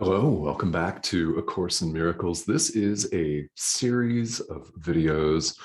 Hello, welcome back to A Course in Miracles. This is a series of videos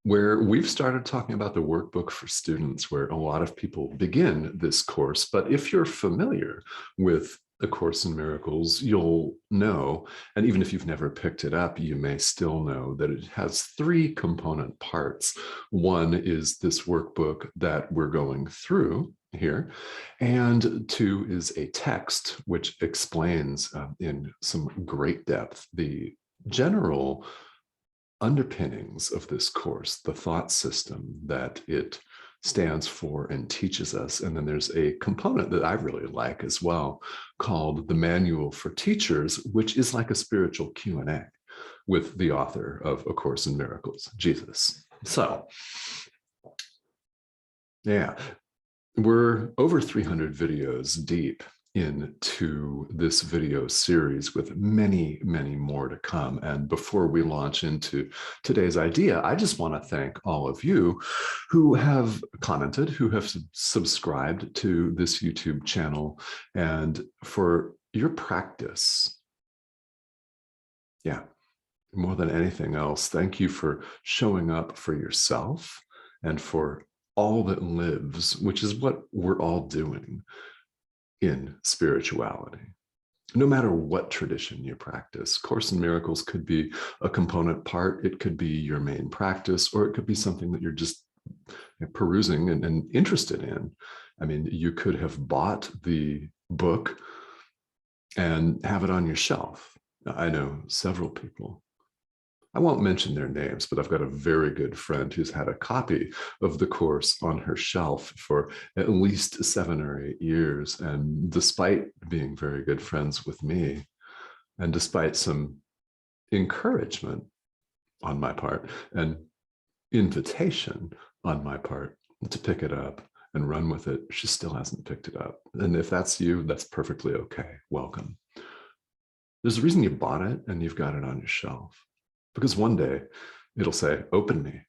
where we've started talking about the workbook for students, where a lot of people begin this course. But if you're familiar with A Course in Miracles, you'll know, and even if you've never picked it up, you may still know that it has three component parts. One is this workbook that we're going through here, and two is a text which explains in some great depth the general underpinnings of this course, the thought system that it stands for and teaches us. And then there's a component that I really like as well called the Manual for Teachers, which is like a spiritual Q&A with the author of A Course in Miracles, Jesus. So, yeah, we're over 300 videos deep into this video series with many, many more to come. And before we launch into today's idea, I just want to thank all of you who have commented, who have subscribed to this YouTube channel, and for your practice. Yeah, more than anything else, thank you for showing up for yourself and for all that lives, which is what we're all doing in spirituality. No matter what tradition you practice, Course in Miracles could be a component part, it could be your main practice, or it could be something that you're just perusing and interested in. I mean, you could have bought the book and have it on your shelf. I know several people. I won't mention their names, but I've got a very good friend who's had a copy of the course on her shelf for at least 7 or 8 years. And despite being very good friends with me, and despite some encouragement on my part and invitation on my part to pick it up and run with it, she still hasn't picked it up. And if that's you, that's perfectly okay. Welcome. There's a reason you bought it and you've got it on your shelf. Because one day it'll say, open me.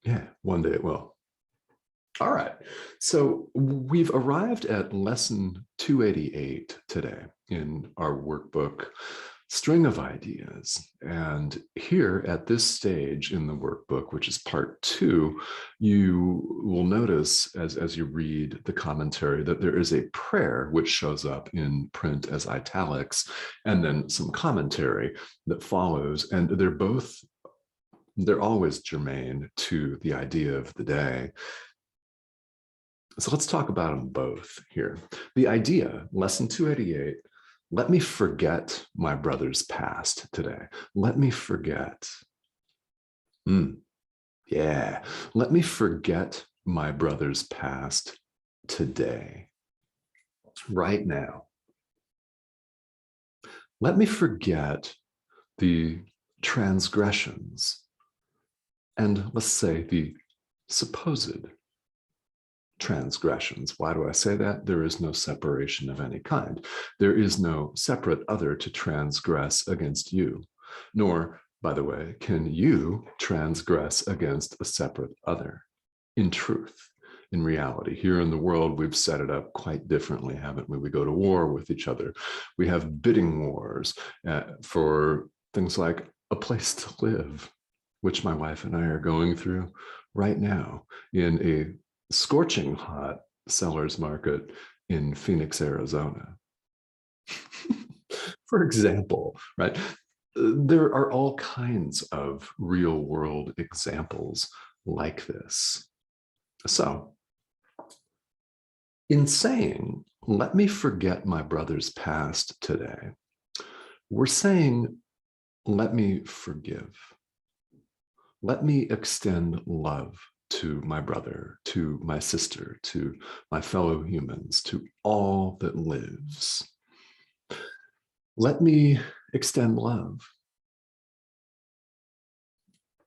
Yeah, one day it will. All right, so we've arrived at lesson 288 today in our workbook, String of Ideas. And here at this stage in the workbook, which is part 2, you will notice as you read the commentary that there is a prayer which shows up in print as italics, and then some commentary that follows. And they're always germane to the idea of the day. So let's talk about them both here. The idea, lesson 288, let me forget my brother's past today. Let me forget. Yeah, let me forget my brother's past today, right now. Let me forget the transgressions and, let's say, the supposed transgressions. Why do I say that? There is no separation of any kind. There is no separate other to transgress against you, nor, by the way, can you transgress against a separate other. In truth, in reality, here in the world, we've set it up quite differently, haven't we? We go to war with each other. We have bidding wars for things like a place to live, which my wife and I are going through right now in a scorching hot seller's market in Phoenix, Arizona. For example, right? There are all kinds of real world examples like this. So, in saying, let me forget my brother's past today, we're saying, let me forgive. Let me extend love to my brother, to my sister, to my fellow humans, to all that lives. Let me extend love.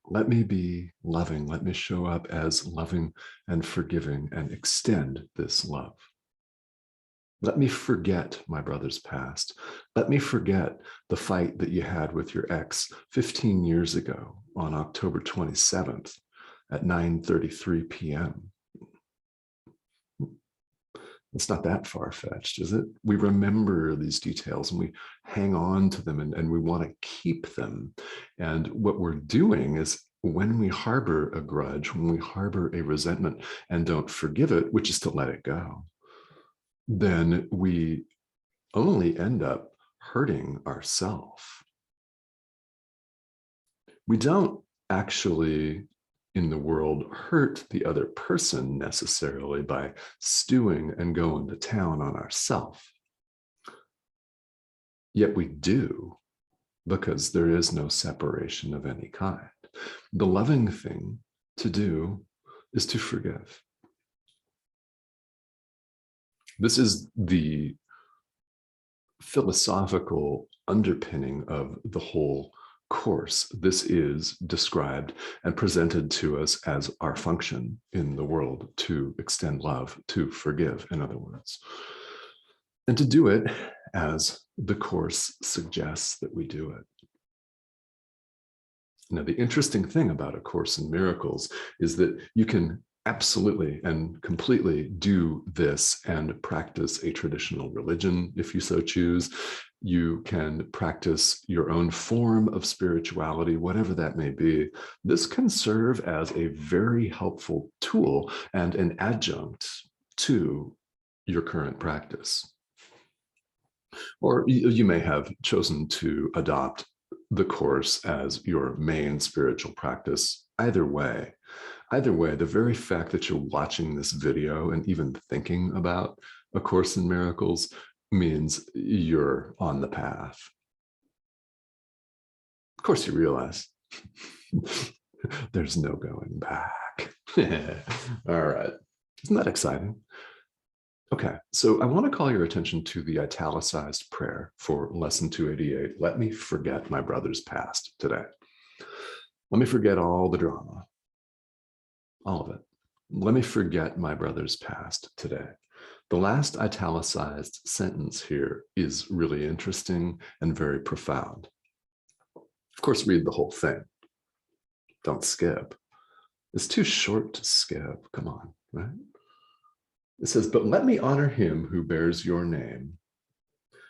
Let me be loving. Let me show up as loving and forgiving and extend this love. Let me forget my brother's past. Let me forget the fight that you had with your ex 15 years ago on October 27th at 9:33 p.m. It's not that far-fetched, is it? We remember these details and we hang on to them, and we want to keep them. And what we're doing is, when we harbor a grudge, when we harbor a resentment and don't forgive it, which is to let it go, then we only end up hurting ourselves. We don't actually, in the world, hurt the other person necessarily by stewing and going to town on ourselves. Yet we do, because there is no separation of any kind. The loving thing to do is to forgive. This is the philosophical underpinning of the whole course. This is described and presented to us as our function in the world: to extend love, to forgive, in other words. And to do it as the course suggests that we do it. Now, the interesting thing about A Course in Miracles is that you can absolutely and completely do this and practice a traditional religion if you so choose. You can practice your own form of spirituality, whatever that may be. This can serve as a very helpful tool and an adjunct to your current practice. Or you may have chosen to adopt the Course as your main spiritual practice. Either way, the very fact that you're watching this video and even thinking about A Course in Miracles means you're on the path. Of course, you realize there's no going back. All right. Isn't that exciting? Okay, so I want to call your attention to the italicized prayer for lesson 288. Let me forget my brother's past today. Let me forget all the drama, all of it. Let me forget my brother's past today. The last italicized sentence here is really interesting and very profound. Of course, read the whole thing. Don't skip. It's too short to skip. Come on, right? It says, but let me honor him who bears your name,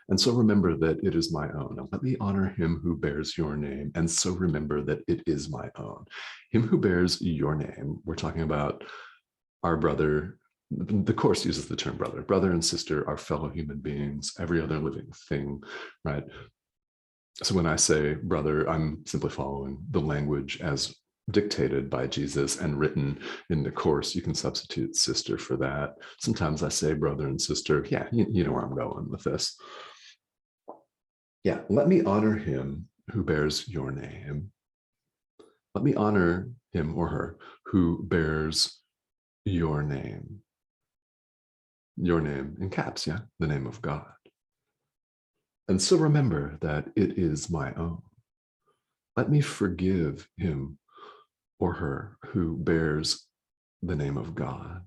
and so remember that it is my own. And let me honor him who bears your name, and so remember that it is my own. Him who bears your name, we're talking about our brother. The Course uses the term brother. Brother and sister are fellow human beings, every other living thing, right? So when I say brother, I'm simply following the language as dictated by Jesus and written in the Course. You can substitute sister for that. Sometimes I say brother and sister. Yeah, you know where I'm going with this. Yeah, let me honor him who bears your name. Let me honor him or her who bears your name. Your name in caps, yeah, the name of God. And so remember that it is my own. Let me forgive him or her who bears the name of God.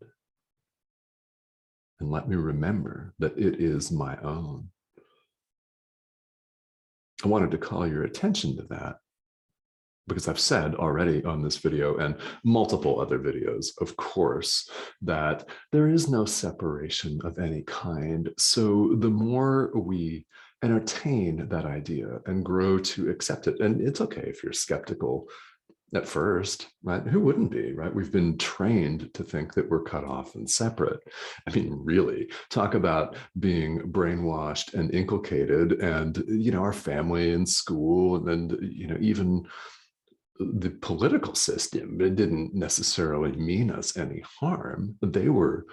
And let me remember that it is my own. I wanted to call your attention to that because I've said already on this video and multiple other videos, of course, that there is no separation of any kind. So the more we entertain that idea and grow to accept it, and it's okay if you're skeptical at first, right? Who wouldn't be, right? We've been trained to think that we're cut off and separate. I mean, really, talk about being brainwashed and inculcated, and, our family and school, and, even the political system, it didn't necessarily mean us any harm. They were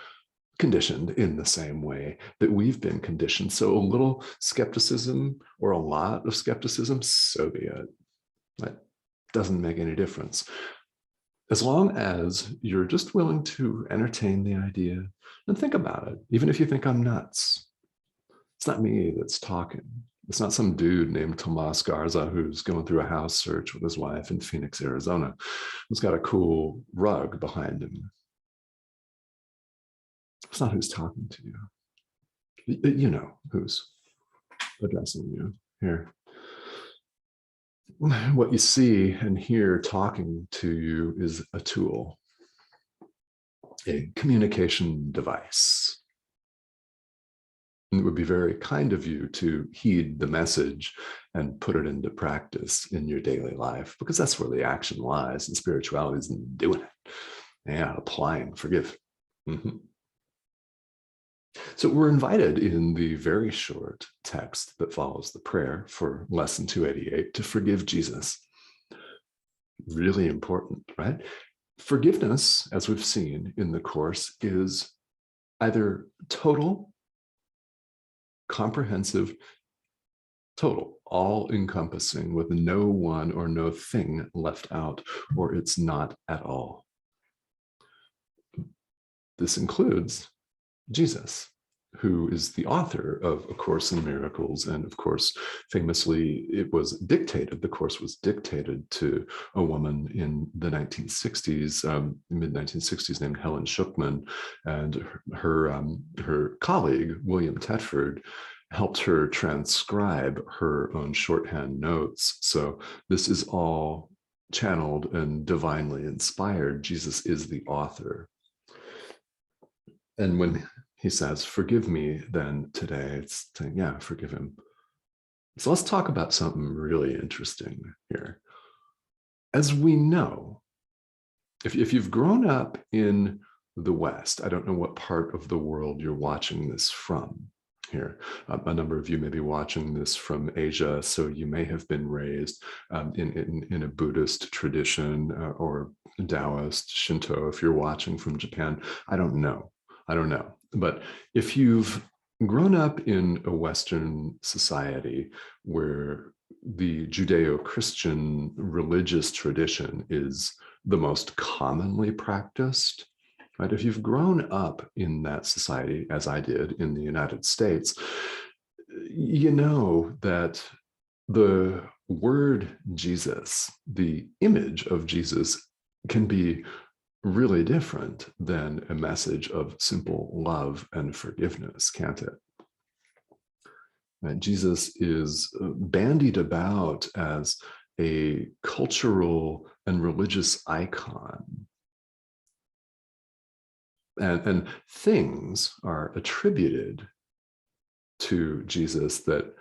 conditioned in the same way that we've been conditioned. So a little skepticism or a lot of skepticism, so be it. That doesn't make any difference. As long as you're just willing to entertain the idea and think about it, even if you think I'm nuts. It's not me that's talking. It's not some dude named Tomas Garza who's going through a house search with his wife in Phoenix, Arizona, who's got a cool rug behind him. It's not who's talking to you. You know who's addressing you here. What you see and hear talking to you is a tool, a communication device. it would be very kind of you to heed the message and put it into practice in your daily life, because that's where the action lies, and spirituality is in doing it. Yeah, applying, forgive. Mm-hmm. So we're invited in the very short text that follows the prayer for lesson 288 to forgive Jesus. Really important, right? Forgiveness, as we've seen in the course, is either total, comprehensive, total, all-encompassing, with no one or no thing left out, or it's not at all. This includes Jesus, who is the author of A Course in Miracles. And of course, famously, the course was dictated to a woman in the 1960s, mid-1960s, named Helen Schuckman. And her colleague, William Tedford, helped her transcribe her own shorthand notes. So this is all channeled and divinely inspired. Jesus is the author. And when he says, forgive me then today, it's saying, yeah, forgive him. So let's talk about something really interesting here. As we know, if you've grown up in the West, I don't know what part of the world you're watching this from here. A number of you may be watching this from Asia, so you may have been raised in a Buddhist tradition or Taoist, Shinto. If you're watching from Japan, I don't know. But if you've grown up in a Western society where the Judeo-Christian religious tradition is the most commonly practiced, right? If you've grown up in that society, as I did in the United States, you know that the word Jesus, the image of Jesus, can be really different than a message of simple love and forgiveness, can't it? Jesus is bandied about as a cultural and religious icon. And things are attributed to Jesus that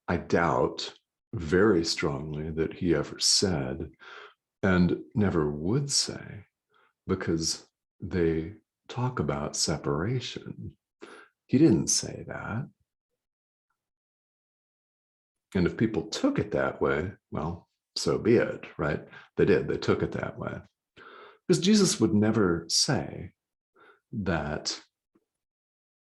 I doubt very strongly that he ever said and never would say, because they talk about separation. He didn't say that. And if people took it that way, well, so be it, right? They did, they took it that way. Because Jesus would never say that,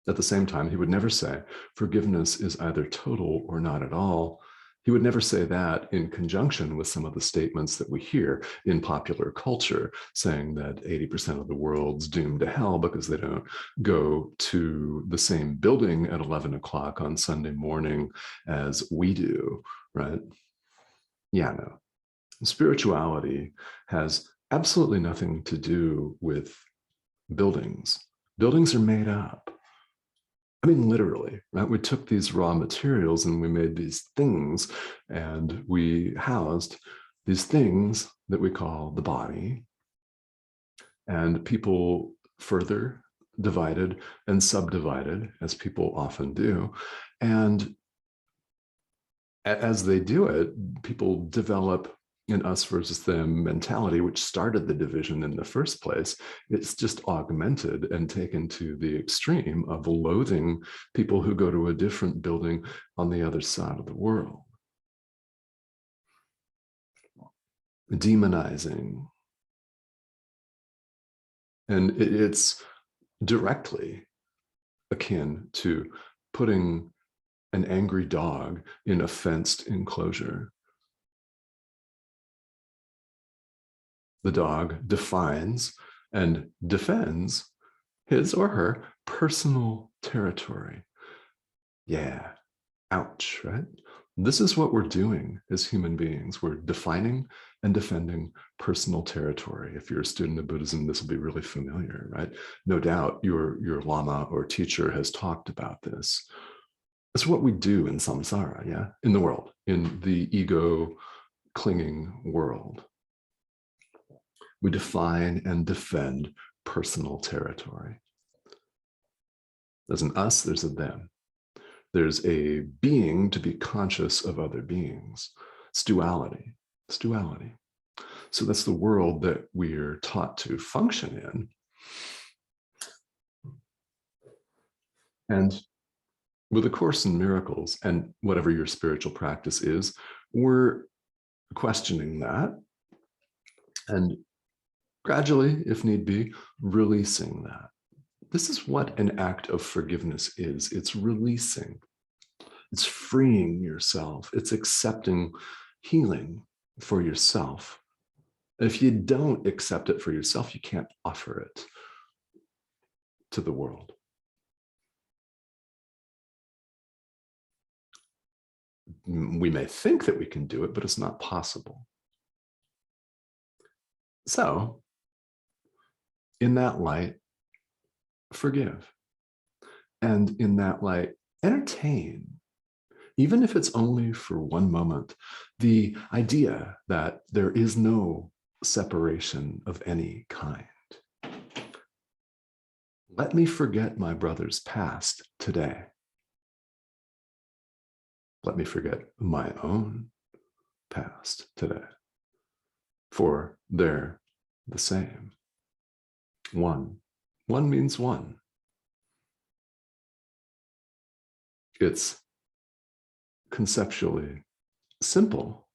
at the same time, he would never say forgiveness is either total or not at all. He would never say that in conjunction with some of the statements that we hear in popular culture, saying that 80% of the world's doomed to hell because they don't go to the same building at 11 o'clock on Sunday morning as we do, right? Yeah, no. Spirituality has absolutely nothing to do with buildings. Buildings are made up. I mean, literally, right? We took these raw materials and we made these things, and we housed these things that we call the body. And people further divided and subdivided, as people often do. And as they do it, people develop an us versus them mentality, which started the division in the first place. It's just augmented and taken to the extreme of loathing people who go to a different building on the other side of the world. Demonizing. And it's directly akin to putting an angry dog in a fenced enclosure. The dog defines and defends his or her personal territory. Yeah, ouch, right? This is what we're doing as human beings. We're defining and defending personal territory. If you're a student of Buddhism, this will be really familiar, right? No doubt your lama or teacher has talked about this. It's what we do in samsara, yeah? In the world, in the ego clinging world. We define and defend personal territory. There's an us, there's a them. There's a being to be conscious of other beings. It's duality. It's duality. So that's the world that we're taught to function in. And with A Course in Miracles and whatever your spiritual practice is, we're questioning that and gradually, if need be, releasing that. This is what an act of forgiveness is. It's releasing. It's freeing yourself. It's accepting healing for yourself. If you don't accept it for yourself, you can't offer it to the world. We may think that we can do it, but it's not possible. So, in that light, forgive. And in that light, entertain, even if it's only for one moment, the idea that there is no separation of any kind. Let me forget my brother's past today. Let me forget my own past today. For they're the same. One. One means one. It's conceptually simple,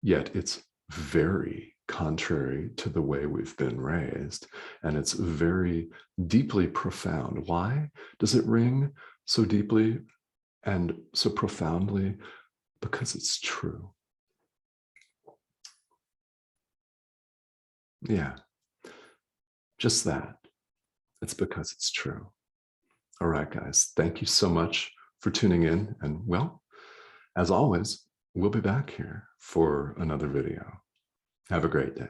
yet it's very contrary to the way we've been raised. And it's very deeply profound. Why does it ring so deeply and so profoundly? Because it's true. Yeah, just that. It's because it's true. All right, guys, thank you so much for tuning in. And well, as always, we'll be back here for another video. Have a great day.